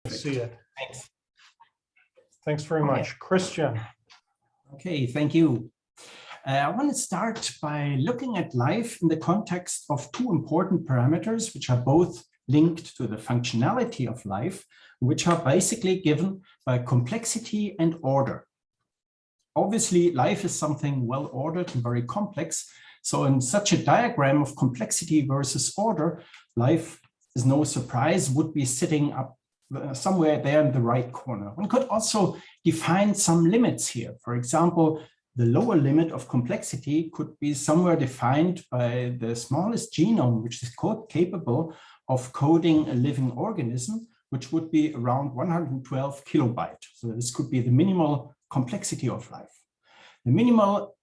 See it. Thanks. Thanks very much. Christian. Okay, thank you. I want to start by looking at life in the context of two important parameters, which are both linked to the functionality of life, which are basically given by complexity and order. Obviously, life is something well ordered and very complex. So in such a diagram of complexity versus order, life is no surprise, would be sitting up somewhere there in the right corner. One could also define some limits here. For example, the lower limit of complexity could be somewhere defined by the smallest genome, which is capable of coding a living organism, which would be around 112 kilobytes. So this could be the minimal complexity of life. The minimal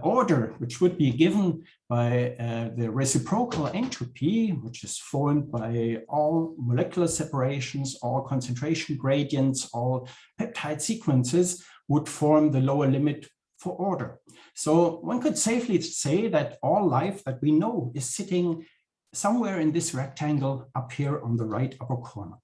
order, which would be given by the reciprocal entropy, which is formed by all molecular separations, all concentration gradients, all peptide sequences, would form the lower limit for order. So one could safely say that all life that we know is sitting somewhere in this rectangle up here on the right upper corner.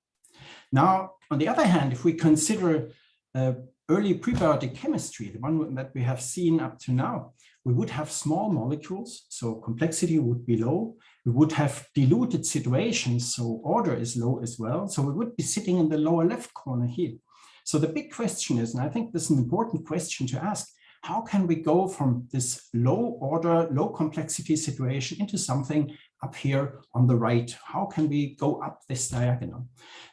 Now, on the other hand, if we consider early prebiotic chemistry, the one that we have seen up to now, we would have small molecules, so complexity would be low. We would have diluted situations, so order is low as well. So we would be sitting in the lower left corner here. So the big question is, and I think this is an important question to ask, how can we go from this low order, low complexity situation into something up here on the right? How can we go up this diagonal?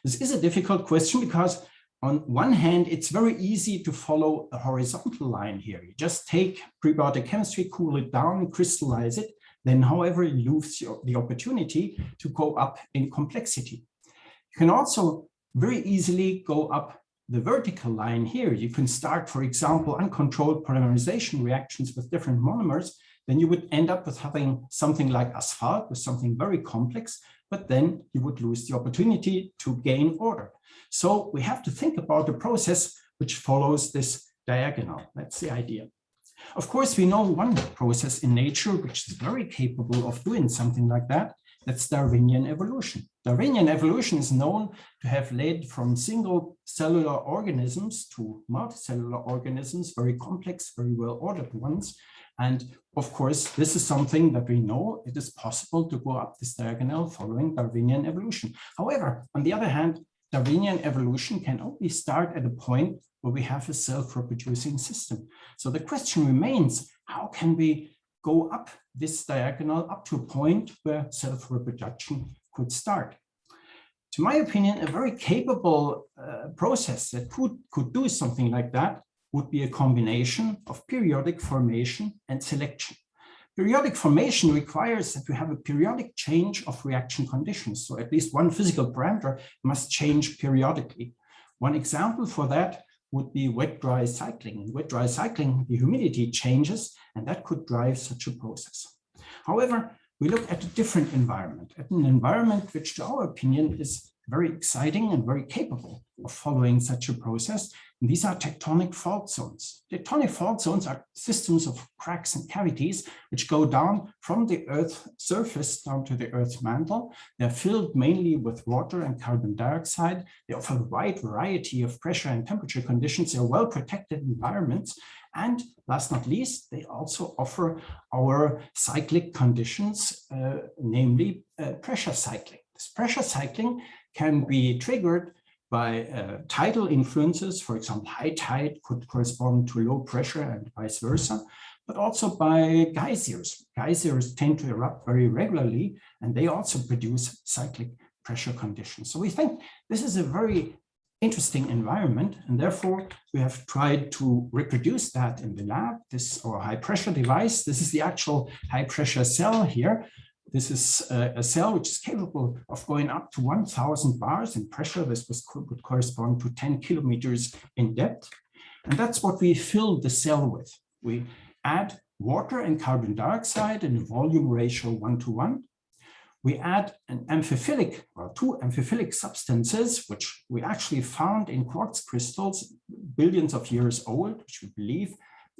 This is a difficult question because on one hand, it's very easy to follow a horizontal line here. You just take prebiotic chemistry, cool it down, crystallize it. Then, however, you lose the opportunity to go up in complexity. You can also very easily go up the vertical line here. You can start, for example, uncontrolled polymerization reactions with different monomers. Then you would end up with having something like asphalt, with something very complex, but then you would lose the opportunity to gain order. So we have to think about a process which follows this diagonal. That's the idea. Of course, we know one process in nature which is very capable of doing something like that. That's Darwinian evolution. Darwinian evolution is known to have led from single cellular organisms to multicellular organisms, very complex, very well ordered ones. And of course, this is something that we know it is possible to go up this diagonal following Darwinian evolution. However, on the other hand, Darwinian evolution can only start at a point where we have a self-reproducing system. So the question remains, how can we go up this diagonal up to a point where self-reproduction could start? To my opinion, a very capable process that could do something like that would be a combination of periodic formation and selection. Periodic formation requires that we have a periodic change of reaction conditions. So at least one physical parameter must change periodically. One example for that would be wet-dry cycling. In wet-dry cycling, the humidity changes, and that could drive such a process. However, we look at a different environment, at an environment which, to our opinion, is very exciting and very capable of following such a process. And these are tectonic fault zones. Tectonic fault zones are systems of cracks and cavities which go down from the Earth's surface down to the Earth's mantle. They're filled mainly with water and carbon dioxide. They offer a wide variety of pressure and temperature conditions. They're well-protected environments. And last not least, they also offer our cyclic conditions, namely pressure cycling. This pressure cycling can be triggered by tidal influences. For example, high tide could correspond to low pressure and vice versa, but also by geysers. Geysers tend to erupt very regularly, and they also produce cyclic pressure conditions. So we think this is a very interesting environment, and therefore we have tried to reproduce that in the lab. This our high pressure device. This is the actual high pressure cell here. This is a cell which is capable of going up to 1,000 bars in pressure. This would correspond to 10 kilometers in depth. And that's what we fill the cell with. We add water and carbon dioxide in a volume ratio 1:1. We add an amphiphilic, or two amphiphilic substances, which we actually found in quartz crystals billions of years old, which we believe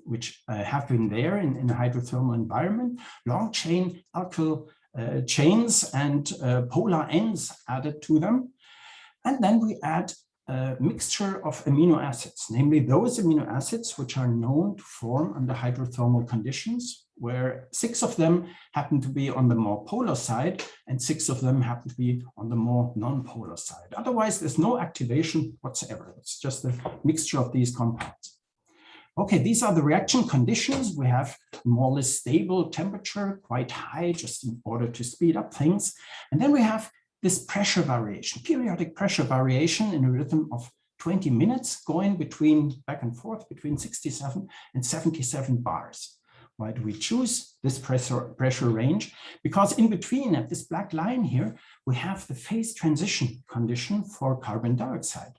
which have been there in a hydrothermal environment, long chain alkyl chains and polar ends added to them. And then we add a mixture of amino acids, namely those amino acids which are known to form under hydrothermal conditions, where 6 of them happen to be on the more polar side and 6 of them happen to be on the more non-polar side. Otherwise, there's no activation whatsoever. It's just a mixture of these compounds. Okay, these are the reaction conditions. We have more or less stable temperature, quite high, just in order to speed up things. And then we have this pressure variation, periodic pressure variation in a rhythm of 20 minutes, going back and forth between 67 and 77 bars. Why do we choose this pressure range? Because in between, at this black line here, we have the phase transition condition for carbon dioxide.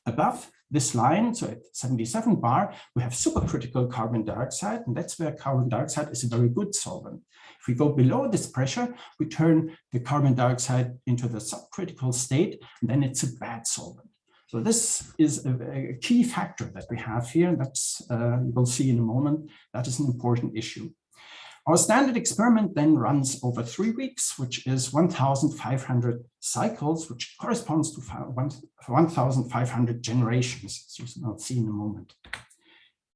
Above this line, so at 77 bar, we have supercritical carbon dioxide, and that's where carbon dioxide is a very good solvent. If we go below this pressure, we turn the carbon dioxide into the subcritical state, and then it's a bad solvent. So this is a key factor that we have here, and that's, you will see in a moment, that is an important issue. Our standard experiment then runs over 3 weeks, which is 1,500 cycles, which corresponds to 1,500 generations, as you will see in a moment.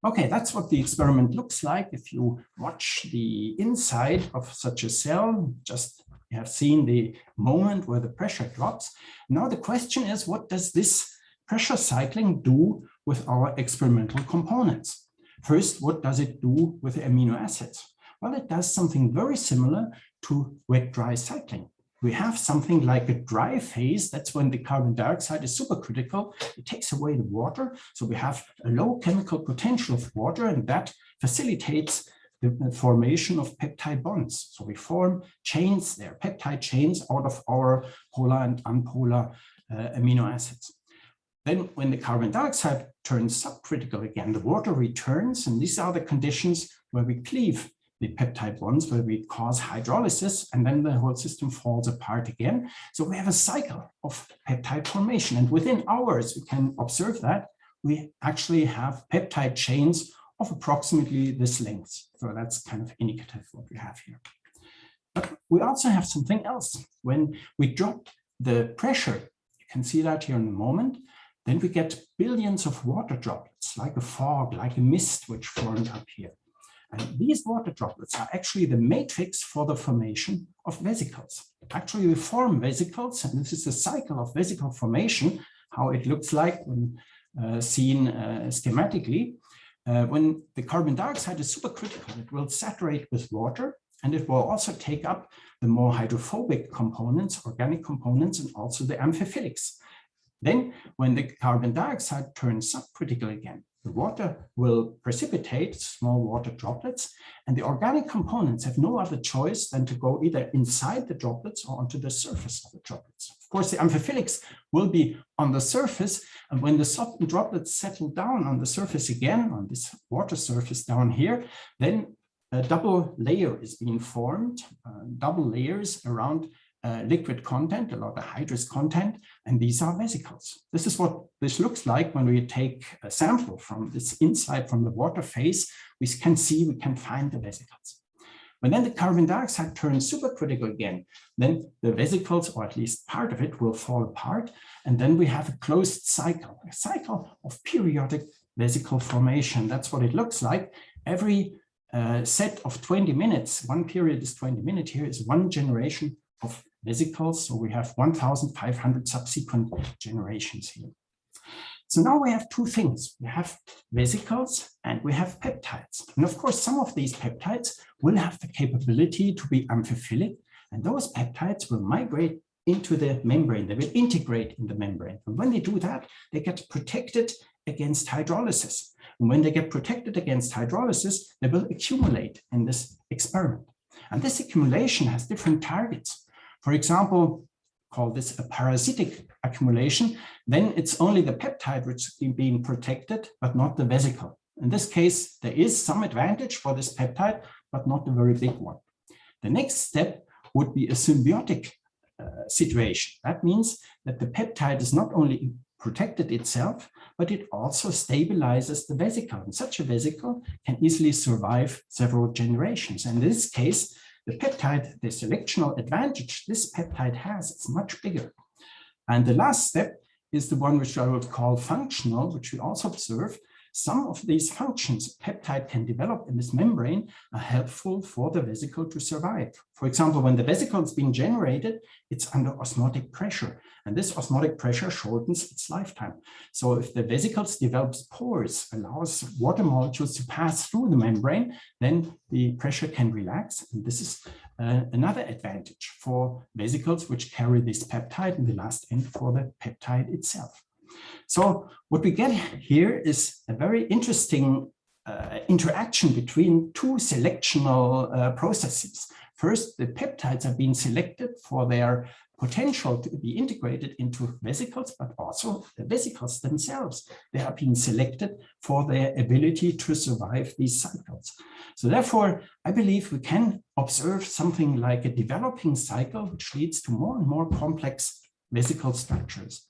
Okay, that's what the experiment looks like. If you watch the inside of such a cell, just you have seen the moment where the pressure drops. Now the question is, what does this pressure cycling do with our experimental components? First, what does it do with the amino acids? Well, it does something very similar to wet-dry cycling. We have something like a dry phase. That's when the carbon dioxide is supercritical. It takes away the water. So we have a low chemical potential of water, and that facilitates the formation of peptide bonds. So we form chains there, peptide chains out of our polar and unpolar amino acids. Then when the carbon dioxide turns subcritical again, the water returns, and these are the conditions where we cleave the peptide bonds, where we cause hydrolysis, and then the whole system falls apart again. So we have a cycle of peptide formation, and within hours we can observe that we actually have peptide chains of approximately this length. So that's kind of indicative what we have here. But we also have something else. When we drop the pressure, you can see that here in a moment, then we get billions of water droplets, like a fog, like a mist, which formed up here. And these water droplets are actually the matrix for the formation of vesicles. Actually, we form vesicles, and this is the cycle of vesicle formation, how it looks like when seen schematically. When the carbon dioxide is supercritical, it will saturate with water, and it will also take up the more hydrophobic components, organic components, and also the amphiphilics. Then, when the carbon dioxide turns subcritical again, the water will precipitate small water droplets, and the organic components have no other choice than to go either inside the droplets or onto the surface of the droplets. Of course, the amphiphilics will be on the surface, and when the soft droplets settle down on the surface again, on this water surface down here, then a double layer is being formed, double layers around liquid content, a lot of hydrous content, and these are vesicles. This is what this looks like when we take a sample from this inside from the water phase. We can find the vesicles. When then the carbon dioxide turns supercritical again, then the vesicles, or at least part of it, will fall apart, and then we have a closed cycle, a cycle of periodic vesicle formation. That's what it looks like. Every set of 20 minutes, one period is 20 minutes, here is one generation of vesicles. So we have 1,500 subsequent generations here. So now we have two things. We have vesicles and we have peptides. And of course, some of these peptides will have the capability to be amphiphilic, and those peptides will migrate into the membrane. They will integrate in the membrane. And when they do that, they get protected against hydrolysis. And when they get protected against hydrolysis, they will accumulate in this experiment. And this accumulation has different targets. For example, call this a parasitic accumulation, then it's only the peptide which is being protected, but not the vesicle. In this case, there is some advantage for this peptide, but not a very big one. The next step would be a symbiotic situation. That means that the peptide is not only protected itself, but it also stabilizes the vesicle. And such a vesicle can easily survive several generations. And in this case, the peptide, the selectional advantage this peptide has, it's much bigger. And the last step is the one which I would call functional, which we also observe. Some of these functions peptide can develop in this membrane are helpful for the vesicle to survive. For example, when the vesicle is being generated, it's under osmotic pressure, and this osmotic pressure shortens its lifetime. So if the vesicles develops pores, allows water molecules to pass through the membrane, then the pressure can relax. And this is another advantage for vesicles which carry this peptide in the last end for the peptide itself. So what we get here is a very interesting interaction between two selectional processes. First, the peptides are being selected for their potential to be integrated into vesicles, but also the vesicles themselves. They are being selected for their ability to survive these cycles. So therefore, I believe we can observe something like a developing cycle, which leads to more and more complex vesicle structures.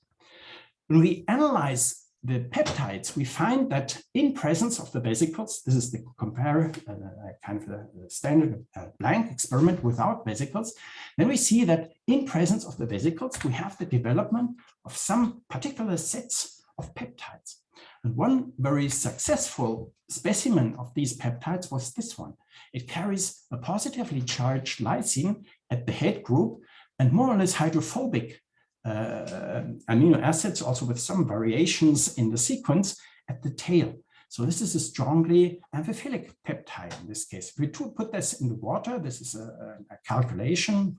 When we analyze the peptides, we find that in presence of the vesicles, this is the kind of the standard blank experiment without vesicles, then we see that in presence of the vesicles, we have the development of some particular sets of peptides. And one very successful specimen of these peptides was this one. It carries a positively charged lysine at the head group and more or less hydrophobic amino acids, also with some variations in the sequence at the tail. So this is a strongly amphiphilic peptide in this case. If we put this in the water, this is a calculation,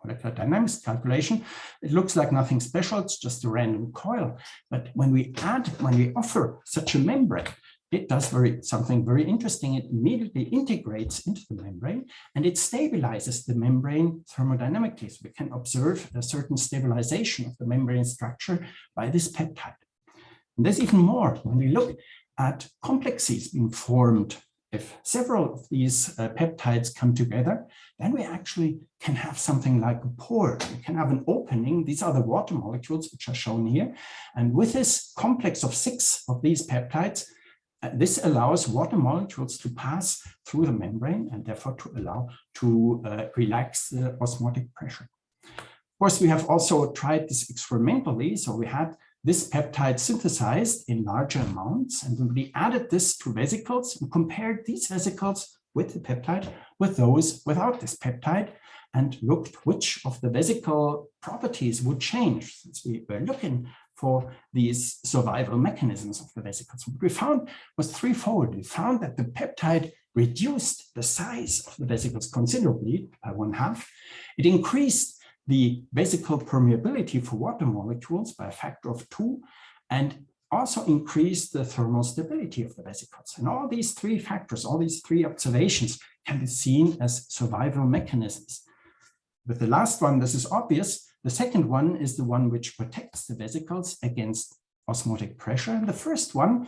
molecular dynamics calculation. It looks like nothing special, it's just a random coil. But when we offer such a membrane, it does something very interesting. It immediately integrates into the membrane and it stabilizes the membrane thermodynamically. So we can observe a certain stabilization of the membrane structure by this peptide. And there's even more. When we look at complexes being formed, if several of these peptides come together, then we actually can have something like a pore. We can have an opening. These are the water molecules which are shown here. And with this complex of 6 of these peptides, this allows water molecules to pass through the membrane and therefore to allow to relax the osmotic pressure. Of course, we have also tried this experimentally. So we had this peptide synthesized in larger amounts, and we added this to vesicles and compared these vesicles with the peptide with those without this peptide and looked which of the vesicle properties would change, since we were looking for these survival mechanisms of the vesicles. What we found was threefold. We found that the peptide reduced the size of the vesicles considerably by 1/2. It increased the vesicle permeability for water molecules by a factor of 2, and also increased the thermal stability of the vesicles. And all these 3 factors, all these 3 observations can be seen as survival mechanisms. With the last one, this is obvious. The second one is the one which protects the vesicles against osmotic pressure. And the first one,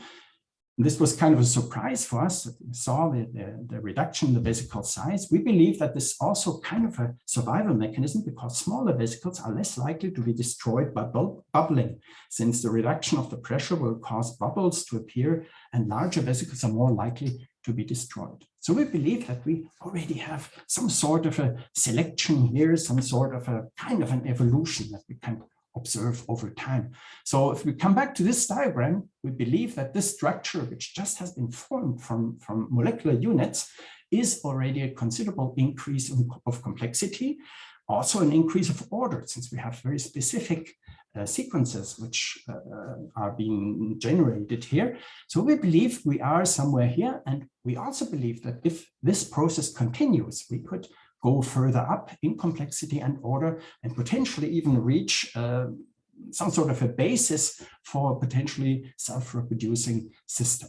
this was kind of a surprise for us. We saw the reduction in the vesicle size. We believe that this is also kind of a survival mechanism because smaller vesicles are less likely to be destroyed by bubbling, since the reduction of the pressure will cause bubbles to appear and larger vesicles are more likely to be destroyed. So we believe that we already have some sort of a selection here, some sort of a kind of an evolution that we can observe over time. So if we come back to this diagram, we believe that this structure, which just has been formed from molecular units, is already a considerable increase of complexity, also an increase of order, since we have very specific sequences which are being generated here. So we believe we are somewhere here, and we also believe that if this process continues, we could go further up in complexity and order and potentially even reach some sort of a basis for a potentially self-reproducing system.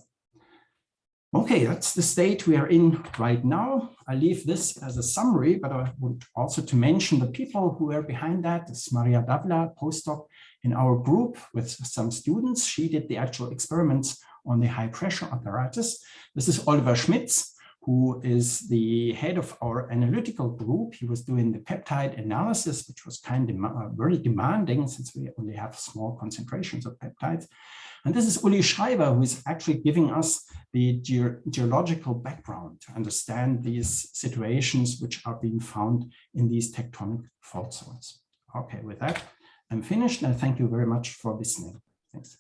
Okay, that's the state we are in right now. I leave this as a summary, but I want also to mention the people who are behind that. This is Maria Davla, postdoc in our group with some students. She did the actual experiments on the high pressure apparatus. This is Oliver Schmitz, who is the head of our analytical group. He was doing the peptide analysis, which was kind of very demanding since we only have small concentrations of peptides. And this is Uli Schreiber, who is actually giving us the geological background to understand these situations which are being found in these tectonic fault zones. Okay, with that, I'm finished, and I thank you very much for listening. Thanks.